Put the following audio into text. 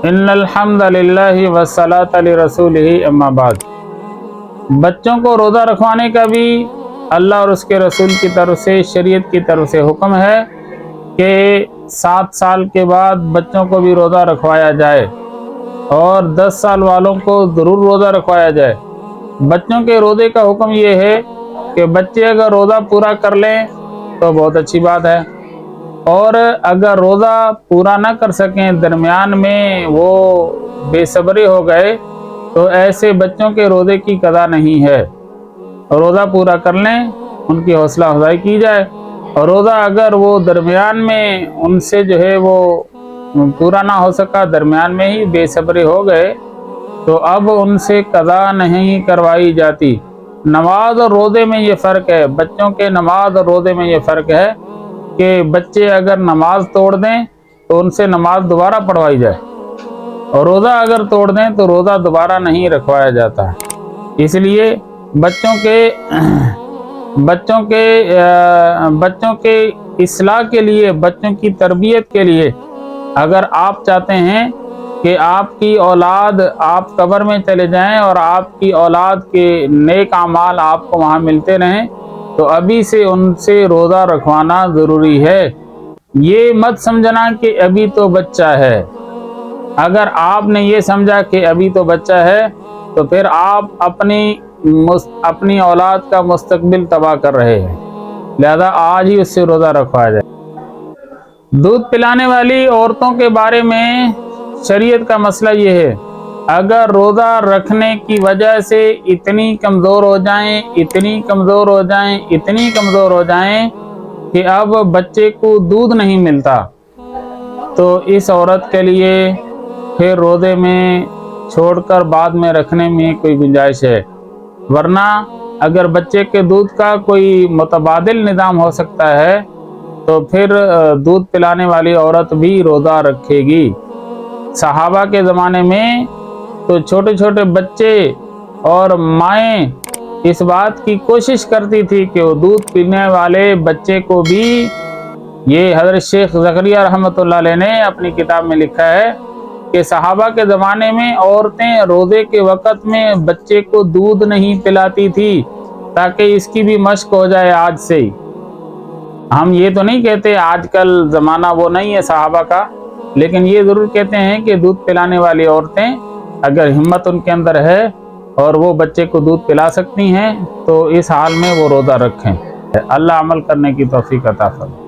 ان الحمد للہ والصلاۃ علی رسولہ اما بعد۔ بچوں کو روزہ رکھوانے کا بھی اللہ اور اس کے رسول کی طرف سے، شریعت کی طرف سے حکم ہے کہ 7 سال کے بعد بچوں کو بھی روزہ رکھوایا جائے اور 10 سال والوں کو ضرور روزہ رکھوایا جائے۔ بچوں کے روزے کا حکم یہ ہے کہ بچے اگر روزہ پورا کر لیں تو بہت اچھی بات ہے، اور اگر روزہ پورا نہ کر سکیں، درمیان میں وہ بے صبری ہو گئے، تو ایسے بچوں کے روزے کی قضا نہیں ہے، روزہ پورا کر لیں، ان کی حوصلہ افزائی کی جائے۔ اور روزہ اگر وہ درمیان میں ان سے جو ہے وہ پورا نہ ہو سکا، درمیان میں ہی بے صبری ہو گئے، تو اب ان سے قضا نہیں کروائی جاتی۔ نماز اور روزے میں یہ فرق ہے، بچوں کے نماز اور روزے میں یہ فرق ہے کہ بچے اگر نماز توڑ دیں تو ان سے نماز دوبارہ پڑھوائی جائے، اور روزہ اگر توڑ دیں تو روزہ دوبارہ نہیں رکھوایا جاتا۔ اس لیے بچوں کے اصلاح کے لیے، بچوں کی تربیت کے لیے، اگر آپ چاہتے ہیں کہ آپ کی اولاد، آپ قبر میں چلے جائیں اور آپ کی اولاد کے نیک اعمال آپ کو وہاں ملتے رہیں، تو ابھی سے ان سے روزہ رکھوانا ضروری ہے۔ یہ مت سمجھنا کہ ابھی تو بچہ ہے۔ اگر آپ نے یہ سمجھا کہ ابھی تو بچہ ہے، تو پھر آپ اپنی اولاد کا مستقبل تباہ کر رہے ہیں، لہذا آج ہی اس سے روزہ رکھوایا جائے۔ دودھ پلانے والی عورتوں کے بارے میں شریعت کا مسئلہ یہ ہے، اگر روزہ رکھنے کی وجہ سے اتنی کمزور ہو جائیں کہ اب بچے کو دودھ نہیں ملتا، تو اس عورت کے لیے پھر روزے میں چھوڑ کر بعد میں رکھنے میں کوئی گنجائش ہے، ورنہ اگر بچے کے دودھ کا کوئی متبادل نظام ہو سکتا ہے تو پھر دودھ پلانے والی عورت بھی روزہ رکھے گی۔ صحابہ کے زمانے میں تو چھوٹے چھوٹے بچے اور مائیں اس بات کی کوشش کرتی تھی کہ وہ دودھ پینے والے بچے کو بھی، یہ حضرت شیخ زکریا رحمۃ اللہ علیہ نے اپنی کتاب میں لکھا ہے کہ صحابہ کے زمانے میں عورتیں روزے کے وقت میں بچے کو دودھ نہیں پلاتی تھی تاکہ اس کی بھی مشق ہو جائے آج سے ہی۔ ہم یہ تو نہیں کہتے آج کل زمانہ وہ نہیں ہے صحابہ کا، لیکن یہ ضرور کہتے ہیں کہ دودھ پلانے والی عورتیں اگر ہمت ان کے اندر ہے اور وہ بچے کو دودھ پلا سکتی ہیں تو اس حال میں وہ روزہ رکھیں۔ اللہ عمل کرنے کی توفیق عطا فرمائے۔